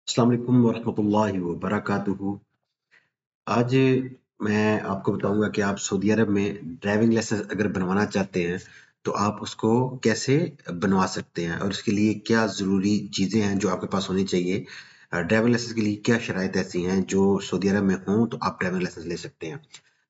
अस्सलाम वालेकुम वरहमतुल्लाहि वबरकातुहू। आज मैं आपको बताऊंगा कि आप सऊदी अरब में ड्राइविंग लाइसेंस अगर बनवाना चाहते हैं तो आप उसको कैसे बनवा सकते हैं और उसके लिए क्या ज़रूरी चीज़ें हैं जो आपके पास होनी चाहिए। ड्राइविंग लाइसेंस के लिए क्या शराइत ऐसी हैं जो सऊदी अरब में हों तो आप ड्राइविंग लाइसेंस ले सकते हैं।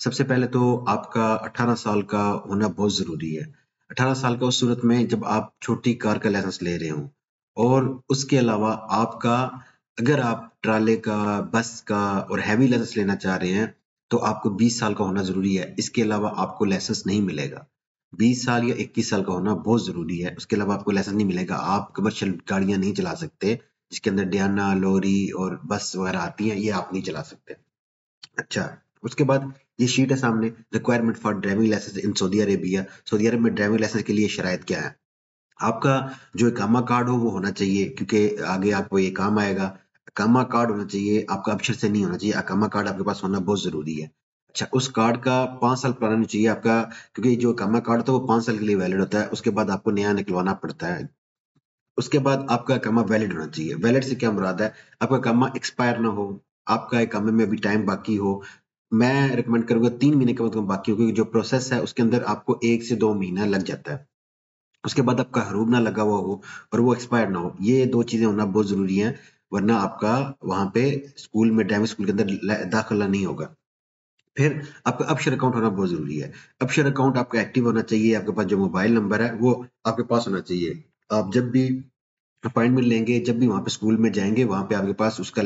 सबसे पहले तो आपका 18 साल का होना बहुत ज़रूरी है। 18 साल का उस सूरत में जब आप छोटी कार का लाइसेंस ले रहे हों और उसके अलावा आपका अगर आप ट्राले का, बस का और हैवी लाइसेंस लेना चाह रहे हैं, तो आपको 20 साल का होना ज़रूरी है। इसके अलावा आपको लाइसेंस नहीं मिलेगा। 20 साल या 21 साल का होना बहुत ज़रूरी है। उसके अलावा आपको लाइसेंस नहीं मिलेगा। आप कमर्शियल गाड़ियाँ नहीं चला सकते, जिसके अंदर डियाना, लॉरी और बस वगैरह आती हैं, ये आप नहीं चला सकते। अच्छा, उसके बाद ये शीट है सामने, requirement for driving licence in Saudi Arabia. Saudi Arab में ड्राइविंग लाइसेंस के लिए शराइत क्या है? आपका जो इकामा कार्ड हो वो होना चाहिए, क्योंकि आगे आपको ये काम आएगा। इकामा कार्ड होना चाहिए, आपका अबशर से नहीं होना चाहिए। इकामा कार्ड आपके पास होना बहुत ज़रूरी है। अच्छा, उस कार्ड का 5 साल पुराना होना चाहिए आपका, क्योंकि जो इकामा कार्ड होता है वो 5 साल के लिए वैलिड होता है, उसके बाद आपको नया निकलवाना पड़ता है। उसके बाद आपका इकामा वैलिड होना चाहिए। वैलिड से क्या मुराद है? आपका इकामा एक्सपायर ना हो, आपका इकामे में अभी टाइम बाकी हो। मैं रिकमेंड करूँगा 3 महीने कम से कम बाकी हो, क्योंकि जो प्रोसेस है उसके अंदर आपको 1 से 2 महीना लग जाता है। उसके बाद आपका हरूब ना लगा हुआ हो और वो एक्सपायर ना हो, ये 2 चीज़ें होना बहुत ज़रूरी है, वरना आपका वहाँ पे स्कूल में, ड्राइविंग स्कूल के अंदर दाखिला नहीं होगा। फिर आपका अबशर अकाउंट होना बहुत ज़रूरी है। अबशर अकाउंट आपका एक्टिव होना चाहिए, आपके पास जो मोबाइल नंबर है वो आपके पास होना चाहिए। आप जब भी अपॉइंटमेंट लेंगे, जब भी वहाँ पे स्कूल में जाएंगे, वहाँ पे आपके पास उसका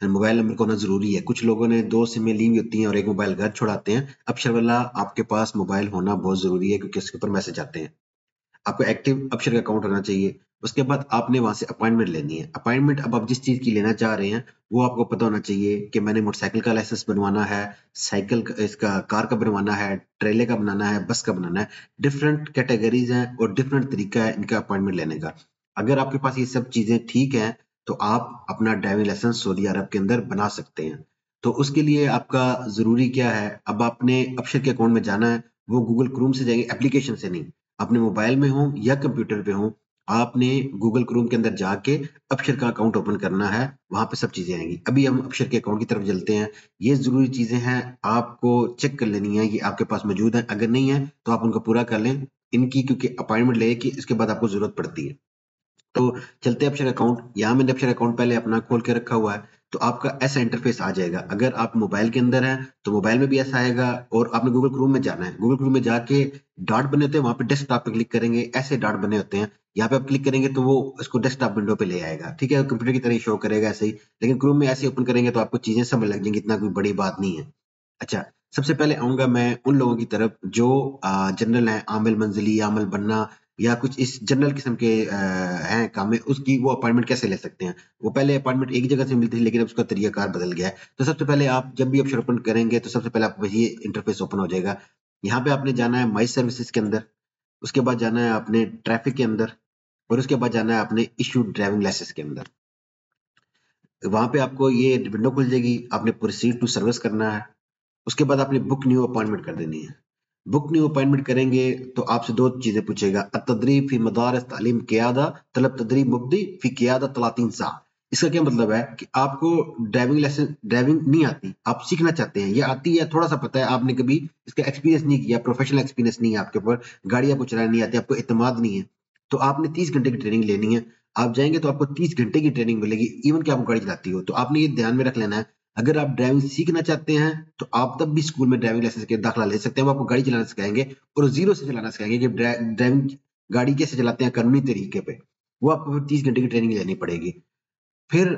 मोबाइल नंबर का होना ज़रूरी है। कुछ लोगों ने 2 सिमें ली हुई होती हैं और एक मोबाइल घर छुड़ाते हैं। अबशर वाला आपके पास मोबाइल होना बहुत ज़रूरी है, क्योंकि उसके ऊपर मैसेज आते हैं। आपको एक्टिव अक्षर का अकाउंट होना चाहिए। उसके बाद आपने वहाँ से अपॉइंटमेंट लेनी है। अपॉइंटमेंट अब आप जिस चीज़ की लेना चाह रहे हैं, वो आपको पता होना चाहिए कि मैंने मोटरसाइकिल का लाइसेंस बनवाना है, साइकिल का, इसका कार का बनवाना है, ट्रेले का बनाना है, बस का बनाना है। डिफरेंट कैटेगरीज़ हैं और डिफरेंट तरीका है इनका अपॉइंटमेंट लेने का। अगर आपके पास ये सब चीज़ें ठीक हैं, तो आप अपना ड्राइविंग लाइसेंस सऊदी अरब के अंदर बना सकते हैं। तो उसके लिए आपका ज़रूरी क्या है? अब आपने अबशर के अकाउंट में जाना है, वो गूगल क्रोम से जाएँगे, एप्लीकेशन से नहीं। अपने मोबाइल में हो या कंप्यूटर पे हो, आपने गूगल क्रोम के अंदर जाके अबशर का अकाउंट ओपन करना है, वहाँ पे सब चीज़ें आएँगी। अभी हम अबशर के अकाउंट की तरफ चलते हैं। ये ज़रूरी चीज़ें हैं, आपको चेक कर लेनी है, ये आपके पास मौजूद है। अगर नहीं है, तो आप उनको पूरा कर लें। इनकी क्योंकि अपॉइंटमेंट लेके की इसके बाद आपको ज़रूरत पड़ती है। तो चलते हैं अपशर अकाउंट। यहाँ मैंने अपशर अकाउंट पहले अपना खोल के रखा हुआ है, तो आपका ऐसा इंटरफेस आ जाएगा। अगर आप मोबाइल के अंदर हैं, तो मोबाइल में भी ऐसा आएगा और आपने गूगल क्रोम में जाना है। गूगल क्रोम में जाके डॉट बने होते हैं, वहाँ पे डेस्कटॉप पे क्लिक करेंगे, ऐसे डॉट बने होते हैं। यहाँ पे आप क्लिक करेंगे तो वो इसको डेस्कटॉप विंडो पे ले आएगा, ठीक है? कंप्यूटर की तरह ही शो करेगा ऐसे ही, लेकिन क्रोम में ऐसे ओपन करेंगे तो आपको चीज़ें समझ लग जाएँगी, इतना कोई बड़ी बात नहीं है। अच्छा, सबसे पहले आऊँगा मैं उन लोगों की तरफ जो जनरल हैं, आमिल मंज़िली, आमिल बनना या कुछ इस जनरल किस्म के हैं काम में, उसकी वो अपॉइंटमेंट कैसे ले सकते हैं। वो पहले अपॉइंटमेंट एक जगह से मिलती थी, लेकिन अब उसका तरीकाकार बदल गया है। तो सबसे पहले आप जब भी ऑप्शन ओपन करेंगे तो सबसे पहले आपको ये इंटरफेस ओपन हो जाएगा। यहाँ पे आपने जाना है माई सर्विसेज के अंदर, उसके बाद जाना है आपने ट्रैफिक के अंदर और उसके बाद जाना है आपने इश्यूड ड्राइविंग लाइसेंस के अंदर। वहाँ पे आपको ये विंडो खुल जाएगी, आपने प्रोसीड टू सर्विस करना है। उसके बाद आपने बुक न्यू अपॉइंटमेंट कर देनी है। बुक न्यू अपॉइंटमेंट करेंगे तो आपसे 2 चीज़ें पूछेगा, अत-तदरीब फ़ी मदारिस तालीम क़ियादा, तलब तदरीब मुब्दी फ़ी क़ियादा 30 सा। इसका क्या मतलब है कि आपको ड्राइविंग नहीं आती, आप सीखना चाहते हैं, या आती है, थोड़ा-सा पता है, आपने कभी इसका एक्सपीरियंस नहीं किया, प्रोफेशनल एक्सपीरियंस नहीं है आपके ऊपर, गाड़ी आपको चलानी नहीं आती, आपको एतमाद नहीं है, तो आपने 30 घंटे की ट्रेनिंग लेनी है। आप जाएँगे तो आपको 30 घंटे की ट्रेनिंग मिलेगी, इवन कि आपको गाड़ी चलाती हो। तो आपने ये ध्यान में रख लेना है, अगर आप ड्राइविंग सीखना चाहते हैं, तो आप तब भी स्कूल में ड्राइविंग लाइसेंस के दाखिला ले सकते हैं। वो आपको गाड़ी चलाना सिखाएँगे और ज़ीरो से चलाना सिखाएँगे कि ड्राइविंग गाड़ी कैसे चलाते हैं कानूनी तरीके पे। वो आपको फिर 30 घंटे की ट्रेनिंग लेनी पड़ेगी। फिर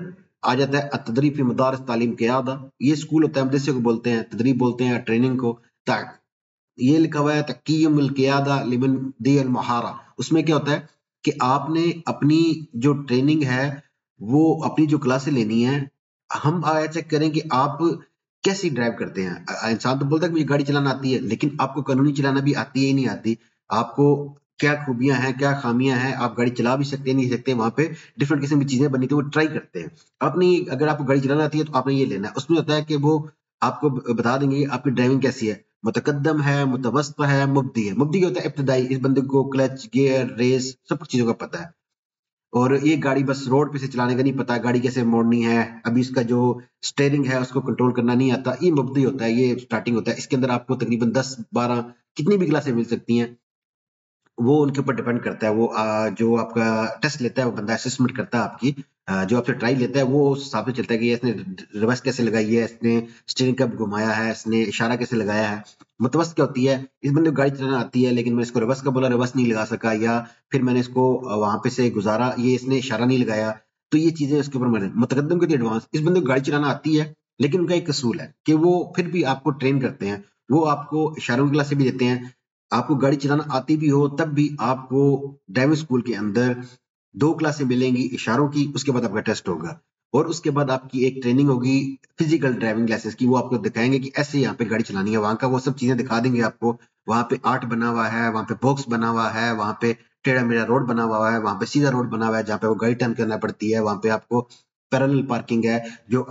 आ जाता है अत-तदरीब फ़ी मदारिस तालीम क़ियादा। ये स्कूल होता है, मदरसे को बोलते हैं, तदरीब बोलते हैं ट्रेनिंग को। ता ये लिखा हुआ है तक़य्युमुल क़ियादा लिमन दियल महारा। उसमें क्या होता है कि आपने अपनी जो ट्रेनिंग है, वो अपनी जो क्लासें लेनी है, हम आया चेक करें कि आप कैसे ड्राइव करते हैं। इंसान तो बोलता है कि मुझे गाड़ी चलाना आती है, लेकिन आपको कानूनी चलाना भी आती है या नहीं आती? आपको क्या खूबियाँ हैं, क्या खामियाँ हैं, आप गाड़ी चला भी सकते हैं, नहीं सकते, वहाँ पे डिफरेंट किस्म की चीज़ें बनी थी, वो ट्राई करते हैं। आपने अगर आपको गाड़ी चलाना आती है, तो आपने ये लेना है। उसमें होता है कि वो आपको बता देंगे कि आपकी ड्राइविंग कैसी है। मुतकद्दम है, मुतवस्सित है, मुब्दी है। मुब्दी क्या होता है? इब्तिदाई। इस बंदे को क्लच, गियर, रेस सब कुछ चीज़ों का पता है। और ये गाड़ी बस रोड पे से चलाने का नहीं पता, गाड़ी कैसे मोड़नी है, अभी इसका जो स्टीयरिंग है उसको कंट्रोल करना नहीं आता, ये मुब्तदी होता है, ये स्टार्टिंग होता है। इसके अंदर आपको तकरीबन 10-12 कितनी भी क्लासें मिल सकती हैं, वो उनके ऊपर डिपेंड करता है। वो जो आपका टेस्ट लेता है, वो बंदा असेसमेंट करता है आपकी, जो आपसे ट्राई लेता है वो उस हिसाब से चलता है कि इसने रिवर्स कैसे लगाई है, इसने स्टीयरिंग कब घुमाया है, इसने इशारा कैसे लगाया है। मुतवस्त क्या होती है, इस बंदे को गाड़ी चलाना आती है लेकिन मैं इसको रिवर्स का बोला, रिवर्स नहीं लगा सका, या फिर मैंने इसको वहां पे से गुजारा, ये इसने इशारा नहीं लगाया। तो ये चीजें उसके ऊपर मुतकद्दम के एडवांस, इस बंदे को गाड़ी चलाना आती है लेकिन उनका एक कसूल है कि वो फिर भी आपको ट्रेन करते हैं, वो आपको इशारों की क्लासें भी देते हैं। आपको गाड़ी चलाना आती भी हो तब भी आपको ड्राइविंग स्कूल के अंदर 2 क्लासें मिलेंगी इशारों की, उसके बाद आपका टेस्ट होगा और उसके बाद आपकी एक ट्रेनिंग होगी फिजिकल ड्राइविंग लाइसेंस की। वो आपको दिखाएंगे कि ऐसे यहाँ पे गाड़ी चलानी है, वहां का वो सब चीजें दिखा देंगे आपको। वहां पे आर्ट बना हुआ है, वहां पे बॉक्स बना हुआ है, वहां पे टेढ़ा मेढ़ा रोड बना हुआ है, वहां पे सीधा रोड बना हुआ है जहाँ पे वो गाड़ी टर्न करना पड़ती है, वहां पे आपको पैरेलल पार्किंग है, जो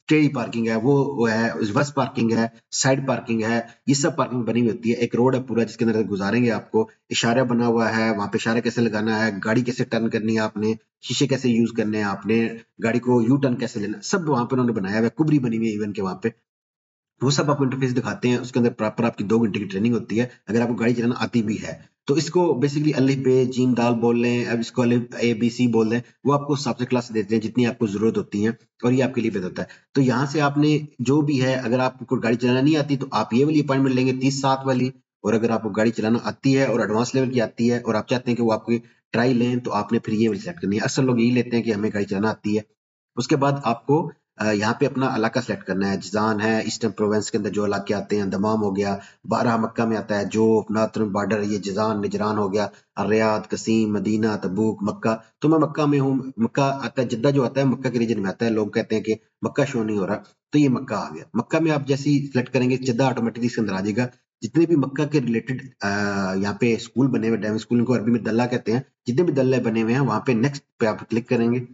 टेढ़ी पार्किंग है वो है, रिवर्स पार्किंग है, साइड पार्किंग है, ये सब पार्किंग बनी हुई होती है। एक रोड है पूरा जिसके अंदर गुजारेंगे आपको, इशारा बना हुआ है, वहां पे इशारा कैसे लगाना है, गाड़ी कैसे टर्न करनी है आपने, शीशे कैसे यूज करने हैं आपने, गाड़ी को यू टर्न कैसे लेना, सब वहां पे उन्होंने बनाया हुआ है, कुबरी बनी हुई है इवन के वहां पे। वो सब आपको इंटरफेस दिखाते हैं, उसके अंदर प्रॉपर आपकी 2 घंटे की ट्रेनिंग होती है अगर आपको गाड़ी चलाना आती भी है तो। इसको बेसिकली अलिफ बे जीम दाल बोल लें, अब इसको अलिफ ए बी सी बोल लें, वो आपको उस हिसाब से क्लास देते हैं जितनी आपको जरूरत होती है और ये आपके लिए बेहतर होता है। तो यहाँ से आपने जो भी है, अगर आपको गाड़ी चलाना नहीं आती तो आप ये वाली अपॉइंटमेंट लेंगे 30-7 वाली, और अगर आपको गाड़ी चलाना आती है और एडवांस लेवल की आती है और आप चाहते हैं कि वो आपकी ट्राई लें तो आपने फिर ये वाली सेलेक्ट करनी है। अक्सर लोग यही लेते हैं कि हमें गाड़ी चलाना आती है। उसके बाद आपको यहाँ पे अपना इलाका सेलेक्ट करना है, जिजान है, ईस्टर्न प्रोविंस के अंदर जो इलाके आते हैं, दमाम हो गया, 12 मक्का में आता है, जो नॉर्थर्न बॉर्डर, ये जिजान निजरान हो गया, रियाद, कसीम, मदीना, तबूक, मक्का। तो मैं मक्का में हूँ, मक्का आता है, जिद्दा जो आता है मक्का के रीजन में आता है। लोग कहते हैं कि मक्का शो नहीं हो रहा, तो ये मक्का आ गया। मक्का में आप जैसे ही सिलेक्ट करेंगे जिद्दा ऑटोमेटिकली इसके अंदर आ जाएगा। जितने भी मक्का के रिलेटेड यहाँ पे स्कूल बने हुए, ड्राइविंग स्कूल, इनको अरबी में दल्ला कहते हैं, जितने भी दल्ले बने हुए हैं वहां पे नेक्स्ट पे आप क्लिक करेंगे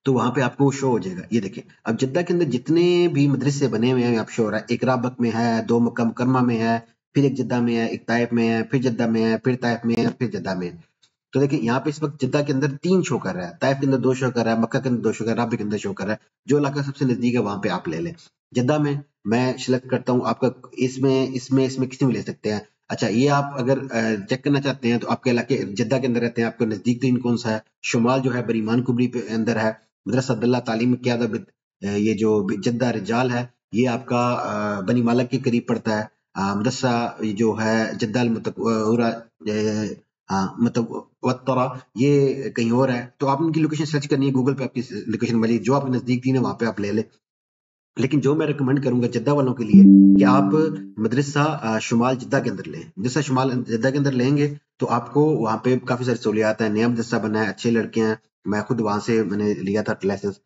तो वहां पे आपको शो हो जाएगा। ये देखिए, अब जिद्दा के अंदर जितने भी मदरसे बने हुए हैं यहाँ पे शो हो रहा है। एक राबक में है, 2 मक्का मुकरमा में है, फिर एक जिद्दा में है, एक ताइफ में है, फिर जिद्दा में है, फिर ताइफ में है, फिर जिद्दा में है। तो देखिए यहाँ पे इस वक्त जिद्दा के अंदर 3 शो कर रहा है, ताइफ के अंदर 2 शो कर रहा है, मक्का के अंदर 2 शो कर रहा है, राबक के अंदर शो कर रहा है। जो इलाका सबसे नजदीक है वहां पे आप ले लें। जिद्दा में मैं सिलेक्ट करता हूँ आपका, इसमें इसमें इसमें किसी में ले सकते हैं। अच्छा, ये आप अगर चेक करना चाहते हैं तो आपके इलाके जिद्दा के अंदर रहते हैं, आपको नजदीक तीन कौन सा है? शुमाल जो है बरीमान कुबरी पे अंदर है, मदरसा अब्दुल्ला तालीम क़ियादत ये जो जिद्दा रिजाल है, ये आपका बनी मालक के करीब पड़ता है। मदरसा ये जो है जिद्दा मतलब वत्तरा, ये कहीं और है। तो आप उनकी लोकेशन सर्च करनी है गूगल पे, आपकी लोकेशन वाली जो आपके नजदीक थी ना वहां पे आप ले लें। लेकिन जो मैं रिकमेंड करूंगा जिद्दा वालों के लिए कि आप मदरसा शुमाल जिद्दा के अंदर लें। मदरसा शुमाल जिद्दा के अंदर लेंगे तो आपको वहाँ पे काफी सारी सहूलियात है, नया मदरसा बना है, अच्छे लड़के हैं, मैं खुद वहां से मैंने लिया था लाइसेंस।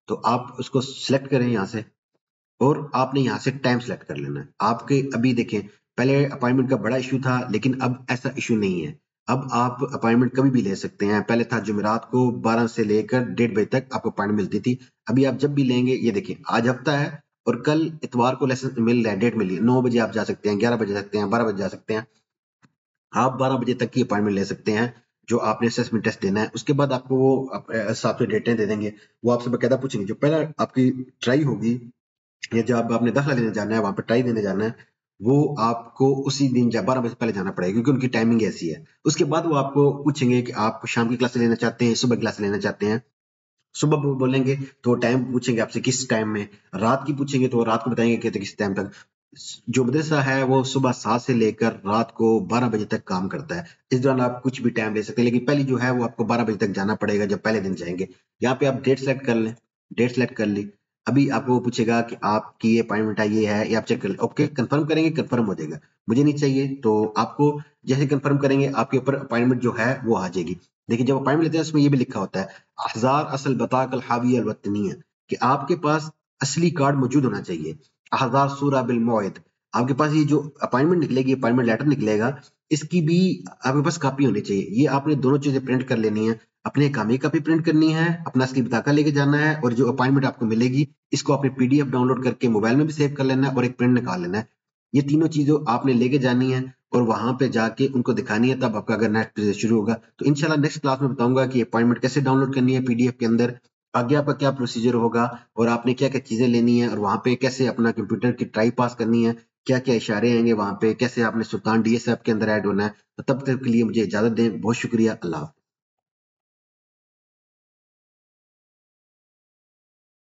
तो आप उसको सिलेक्ट करें यहाँ से और आपने यहाँ से टाइम सेलेक्ट कर लेना है। आपके अभी देखें, पहले अपॉइंटमेंट का बड़ा इशू था लेकिन अब ऐसा इशू नहीं है। अब आप अपॉइंटमेंट कभी भी ले सकते हैं। पहले था जुमेरात को 12 से लेकर 1:30 बजे तक आपको अपॉइंटमेंट मिलती थी। अभी आप जब भी लेंगे, ये देखिए आज हफ्ता है और कल इतवार को लाइसेंस मिल रहा है, डेट मिली है, 9 बजे आप जा सकते हैं, 11 बजे जा सकते हैं, 12 बजे जा सकते हैं। आप 12 बजे तक की अपॉइंटमेंट ले सकते हैं जो आपने असेसमेंट टेस्ट देना है। उसके बाद आपको वो हिसाब से डेटें दे देंगे। वो आपसे बकायदा पूछेंगे, जो पहला आपकी ट्राई होगी या जब आपने दाखिला लेने जाना है, वहां पर ट्राई देने जाना है, वो आपको उसी दिन 12 बजे से पहले जाना पड़ेगा क्योंकि उनकी टाइमिंग ऐसी है। उसके बाद वो आपको पूछेंगे कि आप शाम की क्लास लेना चाहते हैं, सुबह क्लास लेना चाहते हैं। सुबह बोलेंगे तो टाइम पूछेंगे आपसे किस टाइम में, रात की पूछेंगे तो रात को बताएंगे कि किस टाइम तक। जो मदरसा है वो सुबह 7 से लेकर रात को 12 बजे तक काम करता है। इस दौरान आप कुछ भी टाइम ले सकते हैं, लेकिन पहली जो है वो आपको 12 बजे तक जाना पड़ेगा जब पहले दिन जाएंगे। यहाँ पे आप डेट सेलेक्ट कर लें, डेट सेलेक्ट कर ली। अभी आपको वो पूछेगा कि आपकी ये अपॉइंटमेंट है, ये है, ये आप चेक कर लें। ओके, कंफर्म करेंगे, कंफर्म हो जाएगा। मुझे नहीं चाहिए तो आपको जैसे कंफर्म करेंगे आपके ऊपर अपॉइंटमेंट जो है वो आ जाएगी। देखिए, जब अपॉइंटमेंट लेते हैं उसमें ये भी लिखा होता है अहजार असल बताकल हावी अल वतनिया, कि आपके पास असली कार्ड मौजूद होना चाहिए। अहजार सूरा बिल मौइद, आपके पास ये जो अपॉइंटमेंट निकलेगी, अपॉइंटमेंट लेटर निकलेगा, इसकी भी आपके पास कॉपी होनी चाहिए। ये आपने दोनों चीजें प्रिंट कर लेनी है। अपने कामी का भी प्रिंट करनी है, अपना असली बताका लेके जाना है, और जो अपॉइंटमेंट आपको मिलेगी इसको आपने पीडीएफ डाउनलोड करके मोबाइल में भी सेव कर लेना है और एक प्रिंट निकाल लेना है। ये तीनों चीजों आपने लेके जानी है और वहां पे जाके उनको दिखानी है, तब आपका अगर नेट शुरू होगा। तो इंशाल्लाह नेक्स्ट क्लास में बताऊंगा कि अपॉइंटमेंट कैसे डाउनलोड करनी है पीडीएफ के अंदर, आगे आपका क्या प्रोसीजर होगा और आपने क्या क्या चीजें लेनी है, और वहां पे कैसे अपना कंप्यूटर की ट्राई पास करनी है, क्या क्या इशारे आएंगे वहां पे, कैसे आपने सुल्तान डीएस ऐप के अंदर ऐड होना है। तो तब तक के लिए मुझे इजाजत दें। बहुत शुक्रिया। अल्लाह हाफ़िज़।